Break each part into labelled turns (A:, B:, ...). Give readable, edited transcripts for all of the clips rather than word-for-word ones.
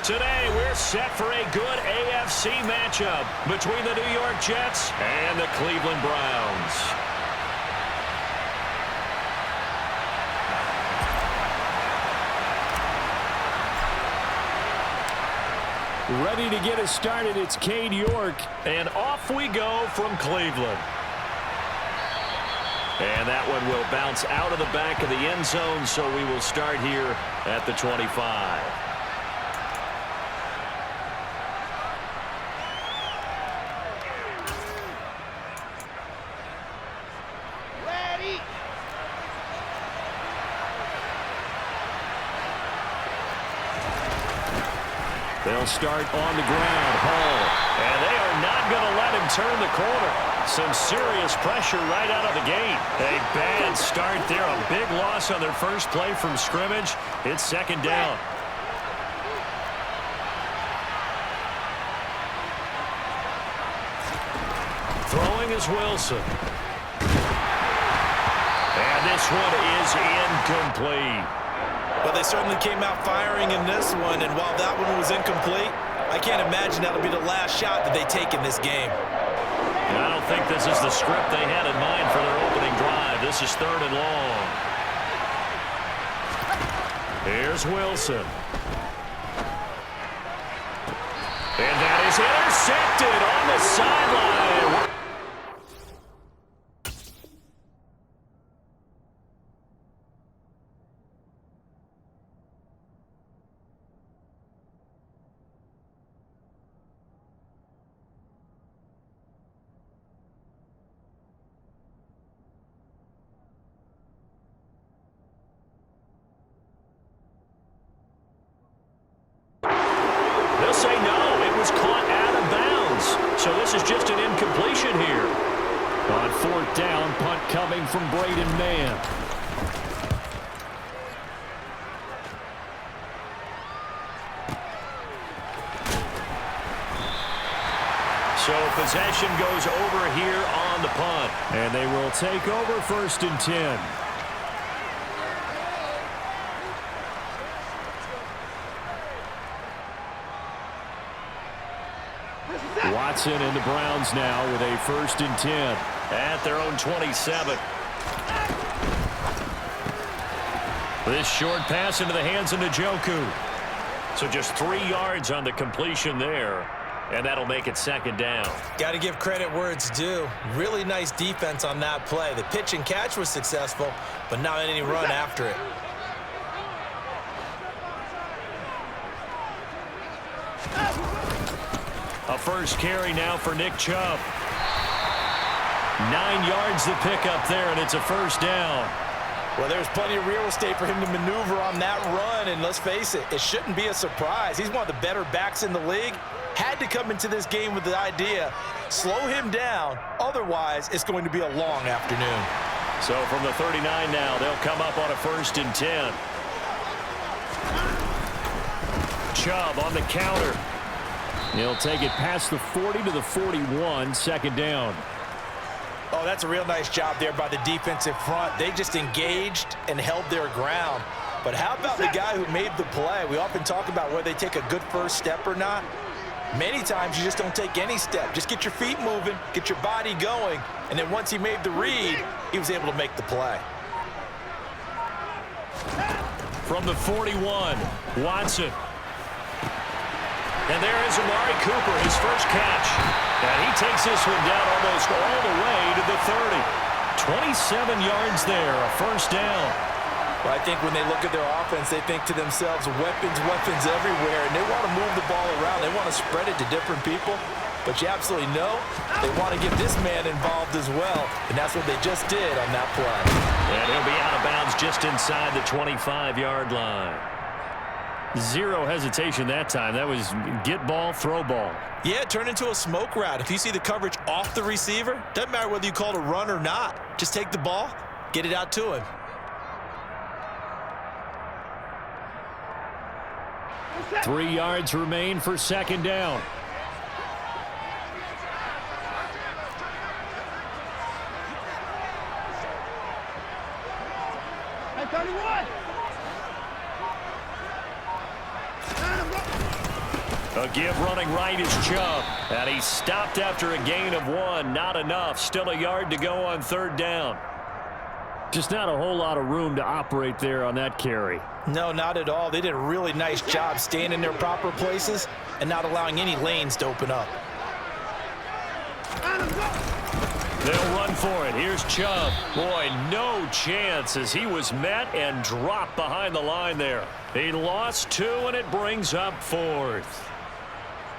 A: Today, we're set for a good AFC matchup between the New York Jets and the Cleveland Browns.
B: Ready to get us started, it's Cade York.
A: And off we go from Cleveland. And that one will bounce out of the back of the end zone, so we will start here at the 25.
B: They'll start on the ground. Hall.
A: And they are not going to let him turn the corner. Some serious pressure right out of the gate. A bad start there. A big loss on their first play from scrimmage. It's second down. Throwing is Wilson. And this one is incomplete.
C: Well, they certainly came out firing in this one, and while that one was incomplete, I can't imagine that'll be the last shot that they take in this game.
A: I don't think this is the script they had in mind for their opening drive. This is 3rd and long. Here's Wilson. And that is intercepted on the sideline. They'll say no. It was caught out of bounds. So this is just an incompletion here.
B: On 4th down, punt coming from Braden Mann.
A: So possession goes over here on the punt.
B: And they will take over 1st and 10. Watson and the Browns now with a 1st and 10.
A: At their own 27. This short pass into the hands of Njoku. So just 3 yards on the completion there. And that'll make it 2nd down.
C: Got to give credit where it's due. Really nice defense on that play. The pitch and catch was successful, but not any run after it.
A: A first carry now for Nick Chubb. 9 yards to pick up there, and it's a 1st down.
C: Well, there's plenty of real estate for him to maneuver on that run, and let's face it, it shouldn't be a surprise. He's one of the better backs in the league. Had to come into this game with the idea, slow him down, otherwise it's going to be a long afternoon.
A: So from the 39 now, they'll come up on a 1st and 10. Chubb on the counter.
B: He'll take it past the 40 to the 41, 2nd down.
C: Oh, that's a real nice job there by the defensive front. They just engaged and held their ground. But how about the guy who made the play? We often talk about whether they take a good first step or not. Many times you just don't take any step. Just get your feet moving, get your body going, and then once he made the read, he was able to make the play.
A: From the 41, Watson. And there is Amari Cooper, his first catch. And he takes this one down almost all the way to the 30. 27 yards there, a 1st down.
C: Well, I think when they look at their offense, they think to themselves, weapons, weapons everywhere, and they want to move the ball around. They want to spread it to different people. But you absolutely know they want to get this man involved as well, and that's what they just did on that play.
A: And he'll be out of bounds just inside the 25-yard line. Zero hesitation that time. That was get ball, throw ball.
C: Yeah, it turned into a smoke route. If you see the coverage off the receiver, doesn't matter whether you call it a run or not. Just take the ball, get it out to him.
B: Three yards remain for 2nd down.
A: A give running right is Chubb. And he stopped after a gain of 1. Not enough. Still a yard to go on third down.
B: Just not a whole lot of room to operate there on that carry.
C: No, not at all. They did a really nice job staying in their proper places and not allowing any lanes to open up.
A: They'll run for it. Here's Chubb. Boy, no chance as he was met and dropped behind the line there. He lost 2, and it brings up 4th.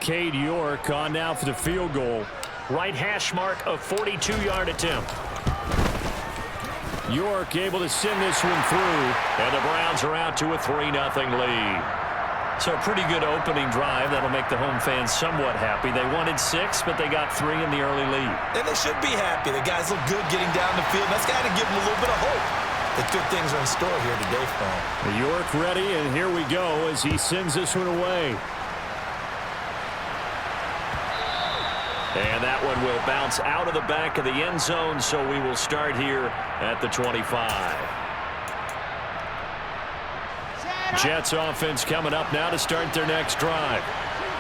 B: Cade York on now for the field goal.
A: Right hash mark of 42-yard attempt.
B: York able to send this one through.
A: And the Browns are out to a 3-0 lead. So a pretty good opening drive. That'll make the home fans somewhat happy. They wanted 6, but they got 3 in the early lead.
C: And they should be happy. The guys look good getting down the field. That's got to give them a little bit of hope that good things are in store here today for them.
B: York ready, and here we go as he sends this one away.
A: And that one will bounce out of the back of the end zone, so we will start here at the 25. Jets offense coming up now to start their next drive.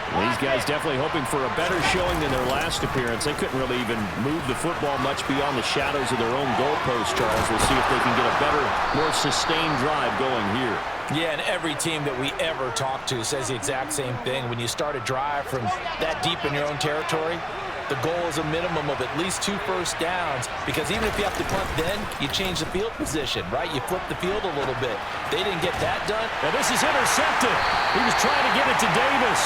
B: These guys definitely hoping for a better showing than their last appearance. They couldn't really even move the football much beyond the shadows of their own goalpost, Charles. We'll see if they can get a better, more sustained drive going here.
C: Yeah, and every team that we ever talk to says the exact same thing. When you start a drive from that deep in your own territory, the goal is a minimum of at least 2 first downs, because even if you have to punt then, you change the field position, right? You flip the field a little bit. They didn't get that done.
A: And this is intercepted. He was trying to get it to Davis.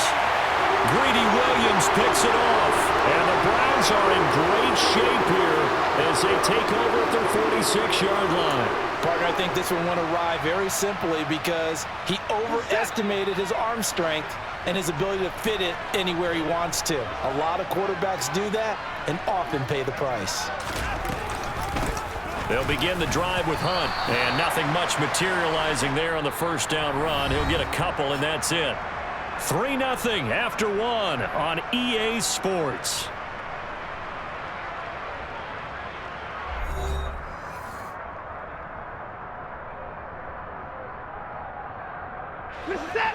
A: Greedy Williams picks it off. And the Browns are in great shape here as they take over at their 46-yard line.
C: Partner, I think this one went awry very simply because he overestimated his arm strength and his ability to fit it anywhere he wants to. A lot of quarterbacks do that and often pay the price.
A: They'll begin the drive with Hunt. And nothing much materializing there on the first down run. He'll get a couple, and that's it. 3-0 after 1 on EA Sports.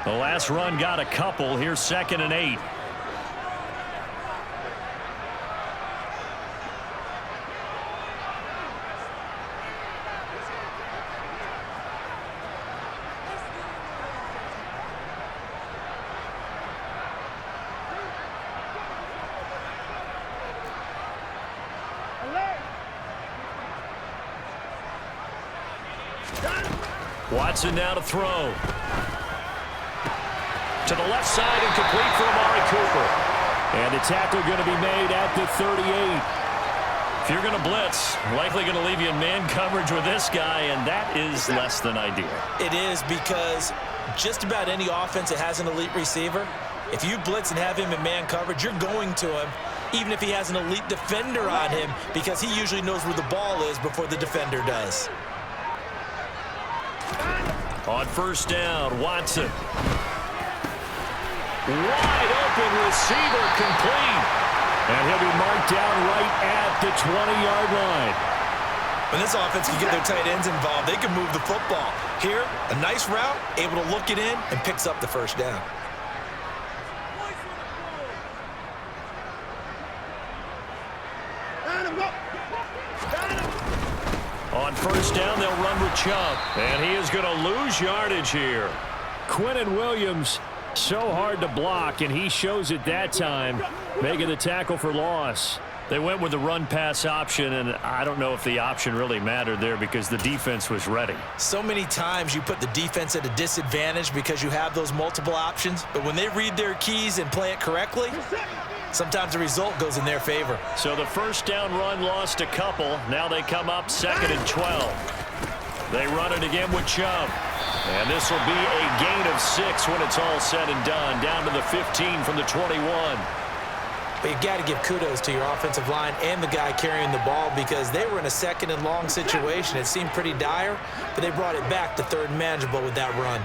A: The last run got a couple. Here's 2nd and 8. Watson now to throw. To the left side and complete for Amari Cooper.
B: And the tackle going to be made at the 38.
A: If you're going to blitz, likely going to leave you in man coverage with this guy, and that is less than ideal.
C: It is, because just about any offense that has an elite receiver, if you blitz and have him in man coverage, you're going to him, even if he has an elite defender on him, because he usually knows where the ball is before the defender does.
A: On first down, Watson. Wide open receiver, complete.
B: And he'll be marked down right at the 20-yard line.
C: When this offense can get their tight ends involved, they can move the football. Here, a nice route, able to look it in, and picks up the first down.
A: On first down, they'll run with Chubb. And he is going to lose yardage here.
B: Quinnen Williams, so hard to block, and he shows it that time, making the tackle for loss.
A: They went with the run-pass option, and I don't know if the option really mattered there because the defense was ready.
C: So many times you put the defense at a disadvantage because you have those multiple options, but when they read their keys and play it correctly, sometimes the result goes in their favor.
A: So the first down run lost a couple. Now they come up 2nd and 12. They run it again with Chubb. And this will be a gain of 6 when it's all said and done. Down to the 15 from the 21.
C: But you've got to give kudos to your offensive line and the guy carrying the ball, because they were in a 2nd and long situation. It seemed pretty dire, but they brought it back to 3rd and manageable with that run.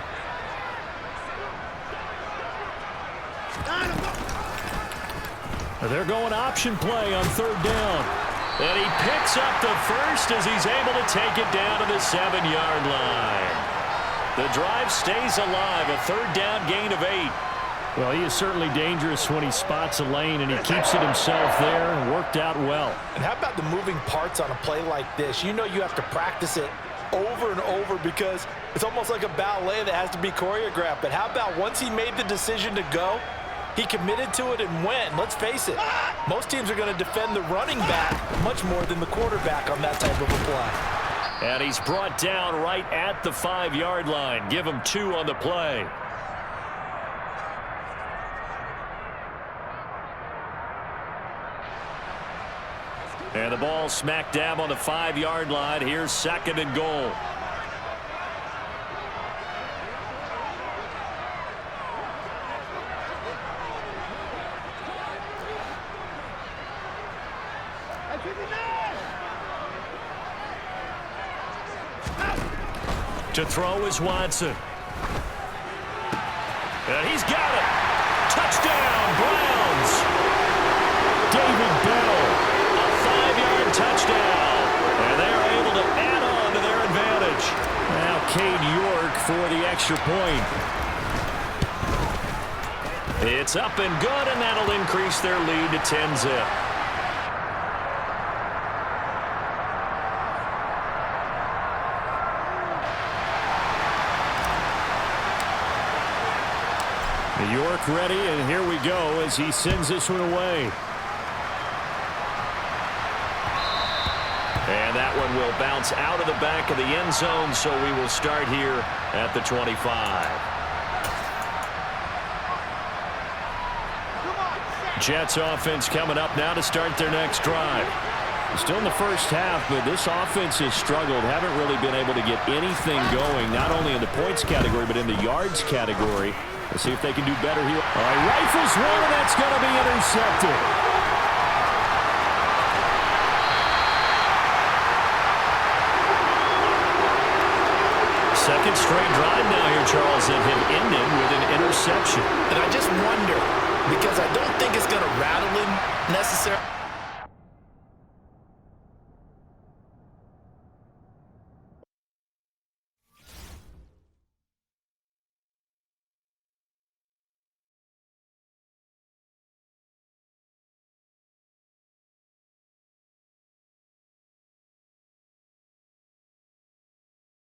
B: They're going option play on 3rd down.
A: And he picks up the first as he's able to take it down to the 7-yard line. The drive stays alive, a 3rd down gain of 8.
B: Well, he is certainly dangerous when he spots a lane, and he keeps it himself there and worked out well.
C: And how about the moving parts on a play like this? You know you have to practice it over and over because it's almost like a ballet that has to be choreographed. But how about once he made the decision to go, he committed to it and went. Let's face it, most teams are going to defend the running back much more than the quarterback on that type of a play.
A: And he's brought down right at the 5-yard line. Give him 2 on the play. And the ball smack dab on the 5-yard line. Here's 2nd and goal. To throw is Watson. And he's got it. Touchdown, Browns. David Bell. Touchdown. And they are able to add on to their advantage. Now Cade York for the extra point. It's up and good, and that'll increase their lead to 10-zip. York ready, and here we go as he sends this one away. And that one will bounce out of the back of the end zone, so we will start here at the 25. Jets offense coming up now to start their next drive. Still in the first half, but this offense has struggled. Haven't really been able to get anything going, not only in the points category, but in the yards category. Let's see if they can do better here. All right, rifles one, and that's going to be intercepted. Second straight drive now here, Charles, and him ended with an interception.
C: And I just wonder, because I don't think it's going to rattle him necessarily.